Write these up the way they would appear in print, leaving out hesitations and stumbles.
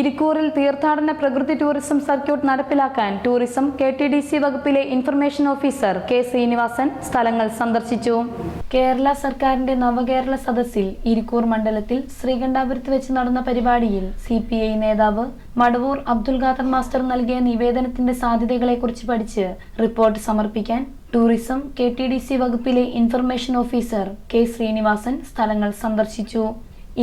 ഇരിക്കൂറിൽ തീർത്ഥാടന പ്രകൃതി tourism circuit നടപ്പിലാക്കാൻ ടൂറിസം KTDC വകുപ്പിലെ ഇൻഫർമേഷൻ ഓഫീസർ K. ശ്രീനിവാസൻ സ്ഥലങ്ങൾ സന്ദർശിച്ചു. കേരള സർക്കാരിന്റെ നവകേരള സദസ്സിൽ ഇരിക്കൂർ മണ്ഡലത്തിൽ ശ്രീകണ്ഠാപുരത്ത് വെച്ച് നടന്ന പരിപാടിയിൽ CPI നേതാവ് മടവൂർ അബ്ദുൽ ഖാദർ മാസ്റ്റർ നൽകിയ നിവേദനത്തിന്റെ സാധ്യതകളെക്കുറിച്ച് പഠിച്ച് റിപ്പോർട്ട് സമർപ്പിക്കാൻ ടൂറിസം KTDC വകുപ്പിലെ ഇൻഫർമേഷൻ ഓഫീസർ K. ശ്രീനിവാസൻ സ്ഥലങ്ങൾ സന്ദർശിച്ചു.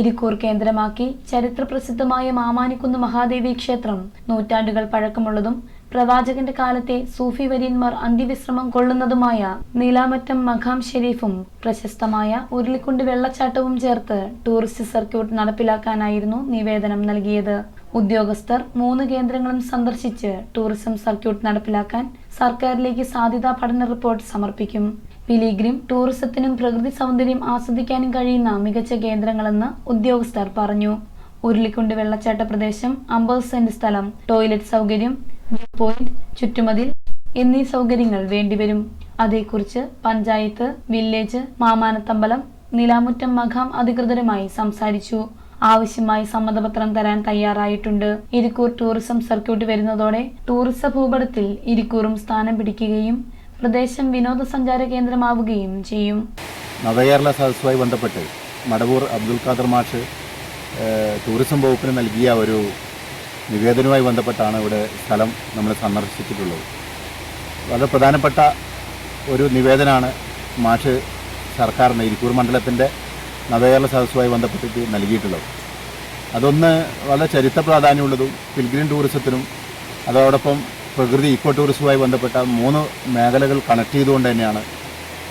ഇരിക്കൂർ കേന്ദ്രമാക്കി ചരിത്രപ്രസിദ്ധമായ മാമാനിക്കുന്ന് മഹാദേവി ക്ഷേത്രം നൂറ്റാണ്ടുകൾ പഴക്കമുള്ളതും പ്രവാചകന്റെ കാലത്തെ സൂഫി വര്യന്മാർ അന്ത്യവിശ്രമം കൊള്ളുന്നതുമായ നീലാമറ്റം മഖാം ഷെരീഫും പ്രശസ്തമായ ഉരുളിക്കുണ്ട് വെള്ളച്ചാട്ടവും ചേർത്ത് ടൂറിസ്റ്റ് സർക്യൂട്ട് നടപ്പിലാക്കാനായിരുന്നു നിവേദനം നൽകിയത്. ഉദ്യോഗസ്ഥർ 3 കേന്ദ്രങ്ങളും സന്ദർശിച്ച് ടൂറിസം സർക്യൂട്ട് നടപ്പിലാക്കാൻ സർക്കാരിലേക്ക് സാധ്യതാ പഠന റിപ്പോർട്ട് സമർപ്പിക്കും. പിലിഗ്രിം ടൂറിസത്തിനും പ്രകൃതി സൗന്ദര്യം ആസ്വദിക്കാനും കഴിയുന്ന മികച്ച കേന്ദ്രങ്ങളെന്ന് ഉദ്യോഗസ്ഥർ പറഞ്ഞു. ഉരുളിക്കുണ്ട് വെള്ളച്ചാട്ട പ്രദേശം 50 സെന്റ് സ്ഥലം, ടോയ്ലറ്റ് സൗകര്യം, വ്യൂ പോയിന്റ്, ചുറ്റുമതിൽ എന്നീ സൗകര്യങ്ങൾ വേണ്ടിവരും. അതേക്കുറിച്ച് പഞ്ചായത്ത്, വില്ലേജ്, മാമാനത്തമ്പലം, നിലാമുറ്റം മഖാം അധികൃതരുമായി സംസാരിച്ചു. ആവശ്യമായ സമ്മതപത്രം തരാൻ തയ്യാറായിട്ടുണ്ട്. ഇരിക്കൂർ ടൂറിസം സർക്യൂട്ട് വരുന്നതോടെ ടൂറിസ ഭൂപടത്തിൽ ഇരിക്കൂറും സ്ഥാനം പിടിക്കുകയും പ്രദേശം വിനോദസഞ്ചാര കേന്ദ്രമാവുകയും ചെയ്യും. നവകേരള സദസ്സുമായി ബന്ധപ്പെട്ട് മടവൂർ അബ്ദുൽ ഖാദർ മാഷ് ടൂറിസം വകുപ്പിന് നൽകിയ ഒരു നിവേദനവുമായി ബന്ധപ്പെട്ടാണ് ഇവിടെ സ്ഥലം നമ്മൾ സന്ദർശിച്ചിട്ടുള്ളത്. വളരെ പ്രധാനപ്പെട്ട ഒരു നിവേദനമാണ് മാഷ് സർക്കാരിന് ഇരിക്കൂർ മണ്ഡലത്തിൻ്റെ നവകേരള സദസ്സുമായി ബന്ധപ്പെട്ടിട്ട് നൽകിയിട്ടുള്ളത്. അതൊന്ന് വളരെ ചരിത്ര പ്രാധാന്യമുള്ളതും പിൽഗ്രിം ടൂറിസത്തിനും അതോടൊപ്പം പ്രകൃതി ഇക്കോ ടൂറിസവുമായി ബന്ധപ്പെട്ട 3 മേഖലകൾ കണക്ട് ചെയ്തുകൊണ്ട് തന്നെയാണ്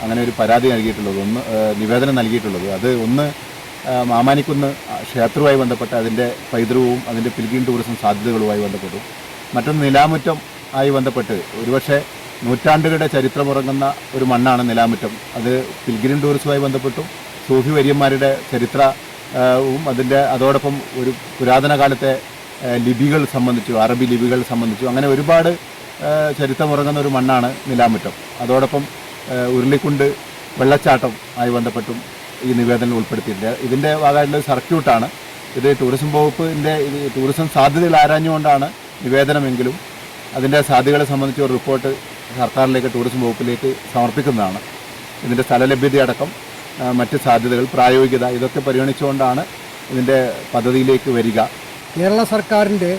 അങ്ങനെ ഒരു പരാതി നൽകിയിട്ടുള്ളത്, നിവേദനം നൽകിയിട്ടുള്ളത്. അത് ഒന്ന് മാമാനിക്കുന്ന് ക്ഷേത്രവുമായി ബന്ധപ്പെട്ട അതിൻ്റെ പൈതൃകവും അതിൻ്റെ പിൽഗ്രിം ടൂറിസം സാധ്യതകളുമായി ബന്ധപ്പെട്ടു. മറ്റൊന്ന് നിലാമുറ്റം ആയി ബന്ധപ്പെട്ട് ഒരുപക്ഷെ നൂറ്റാണ്ടുകളുടെ ചരിത്രമുറങ്ങുന്ന ഒരു മണ്ണാണ് നിലാമുറ്റം. അത് പിൽഗ്രിം ടൂറിസവുമായി ബന്ധപ്പെട്ടും സൂഫി വര്യന്മാരുടെ ചരിത്രവും അതോടൊപ്പം ഒരു പുരാതന കാലത്തെ ലിപികൾ സംബന്ധിച്ചു, അറബി ലിപികൾ സംബന്ധിച്ചു, അങ്ങനെ ഒരുപാട് ചരിത്രമുറങ്ങുന്ന ഒരു മണ്ണാണ് നിലാമുറ്റം. അതോടൊപ്പം ഉരുളിക്കുണ്ട് വെള്ളച്ചാട്ടം ആയി ബന്ധപ്പെട്ടും ഈ നിവേദനം ഉൾപ്പെടുത്തിയിട്ടുണ്ട്. ഇതിൻ്റെ ഭാഗമായിട്ടുള്ള സർക്യൂട്ടാണ് ഇത്. ടൂറിസം വകുപ്പിൻ്റെ ടൂറിസം സാധ്യതകൾ ആരാഞ്ഞുകൊണ്ടാണ് നിവേദനമെങ്കിലും അതിൻ്റെ സാധ്യതകളെ സംബന്ധിച്ച് ഒരു റിപ്പോർട്ട് സർക്കാരിലേക്ക് ടൂറിസം വകുപ്പിലേക്ക് സമർപ്പിക്കുന്നതാണ്. ഇതിൻ്റെ സ്ഥലലഭ്യതയടക്കം മറ്റ് സാധ്യതകൾ, പ്രായോഗികത ഇതൊക്കെ പരിഗണിച്ചുകൊണ്ടാണ് ഇതിൻ്റെ പദ്ധതിയിലേക്ക് വരിക. കേരള സർക്കാരിൻ്റെ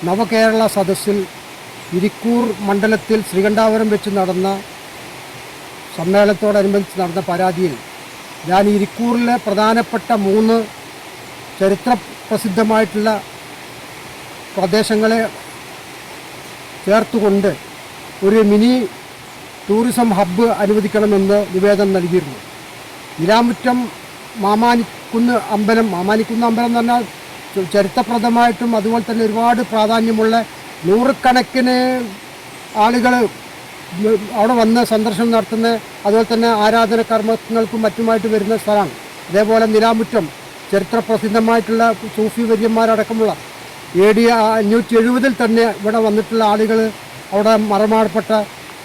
നവകേരള സദസ്സിൽ ഇരിക്കൂർ മണ്ഡലത്തിൽ ശ്രീകണ്ഠാപുരം വെച്ച് നടന്ന സമ്മേളനത്തോടനുബന്ധിച്ച് നടന്ന പരാതിയിൽ ഞാൻ ഇരിക്കൂറിലെ പ്രധാനപ്പെട്ട 3 ചരിത്ര പ്രസിദ്ധമായിട്ടുള്ള പ്രദേശങ്ങളെ ചേർത്തുകൊണ്ട് ഒരു മിനി ടൂറിസം ഹബ്ബ് അനുവദിക്കണമെന്ന് നിവേദനം നൽകിയിരുന്നു. നിലാമുറ്റം മാമാനിക്കുന്ന് അമ്പലം എന്ന് പറഞ്ഞാൽ ചരിത്രപ്രദമായിട്ടും അതുപോലെ തന്നെ ഒരുപാട് പ്രാധാന്യമുള്ള നൂറുകണക്കിന് ആളുകൾ അവിടെ വന്ന് സന്ദർശനം നടത്തുന്ന, അതുപോലെ തന്നെ ആരാധന കർമ്മങ്ങൾക്കും മറ്റുമായിട്ട് വരുന്ന സ്ഥലമാണ്. അതേപോലെ നിലാമുറ്റം ചരിത്രപ്രസിദ്ധമായിട്ടുള്ള സൂഫി വര്യന്മാരടക്കമുള്ള AD 570 തന്നെ ഇവിടെ വന്നിട്ടുള്ള ആളുകൾ അവിടെ മറമാടപ്പെട്ട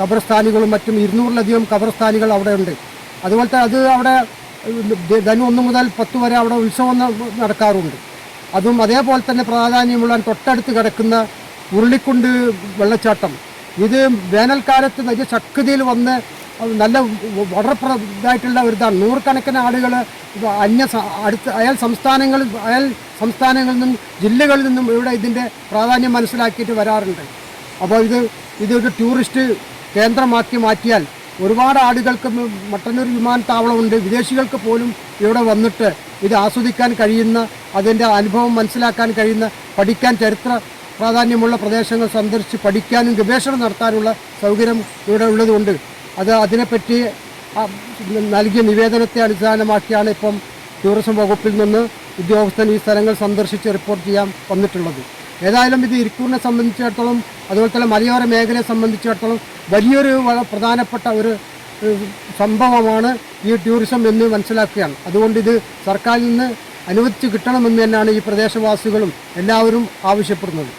ഖബർസ്ഥാനികളും മറ്റും 200-ലധികം ഖബർസ്ഥാനികൾ അവിടെ ഉണ്ട്. അതുപോലത്തെ അത് അവിടെ ധനു 1 മുതൽ 10 വരെ അവിടെ ഉത്സവം നടക്കാറുണ്ട്. അതും അതേപോലെ തന്നെ പ്രാധാന്യമുള്ള തൊട്ടടുത്ത് കിടക്കുന്ന ഉരുളിക്കുണ്ട് വെള്ളച്ചാട്ടം, ഇത് വേനൽക്കാലത്ത് വലിയ ശക്തിയിൽ വന്ന് നല്ല വളരെ ഇതായിട്ടുള്ള ഒരു ഇതാണ്. നൂറുകണക്കിന് ആളുകൾ അയൽ സംസ്ഥാനങ്ങളിൽ നിന്നും ജില്ലകളിൽ നിന്നും ഇവിടെ ഇതിൻ്റെ പ്രാധാന്യം മനസ്സിലാക്കിയിട്ട് വരാറുണ്ട്. അപ്പോൾ ഇതൊരു ടൂറിസ്റ്റ് കേന്ദ്രമാക്കി മാറ്റിയാൽ ഒരുപാട് ആളുകൾക്ക് മട്ടന്നൂർ വിമാനത്താവളമുണ്ട്, വിദേശികൾക്ക് പോലും ഇവിടെ വന്നിട്ട് ഇത് ആസ്വദിക്കാൻ കഴിയുന്ന, അതിൻ്റെ അനുഭവം മനസ്സിലാക്കാൻ കഴിയുന്ന, പഠിക്കാൻ ചരിത്ര പ്രാധാന്യമുള്ള പ്രദേശങ്ങൾ സന്ദർശിച്ച് പഠിക്കാനും ഗവേഷണം നടത്താനുള്ള സൗകര്യം ഇവിടെ ഉള്ളതുകൊണ്ട് അതിനെപ്പറ്റി നൽകിയ നിവേദനത്തെ അടിസ്ഥാനമാക്കിയാണ് ഇപ്പം ടൂറിസം വകുപ്പിൽ നിന്ന് ഉദ്യോഗസ്ഥൻ ഈ സ്ഥലങ്ങൾ സന്ദർശിച്ച് റിപ്പോർട്ട് ചെയ്യാൻ വന്നിട്ടുള്ളത്. ഏതായാലും ഇത് ഇരിക്കൂറിനെ സംബന്ധിച്ചിടത്തോളം അതുപോലെ തന്നെ മലയോര മേഖലയെ സംബന്ധിച്ചിടത്തോളം വലിയൊരു പ്രധാനപ്പെട്ട ഒരു സംഭവമാണ് ഈ ടൂറിസം എന്ന് മനസ്സിലാക്കുകയാണ്. അതുകൊണ്ട് ഇത് സർക്കാരിൽ നിന്ന് അനുവദിച്ച് കിട്ടണമെന്ന് തന്നെയാണ് ഈ പ്രദേശവാസികളും എല്ലാവരും ആവശ്യപ്പെടുന്നത്.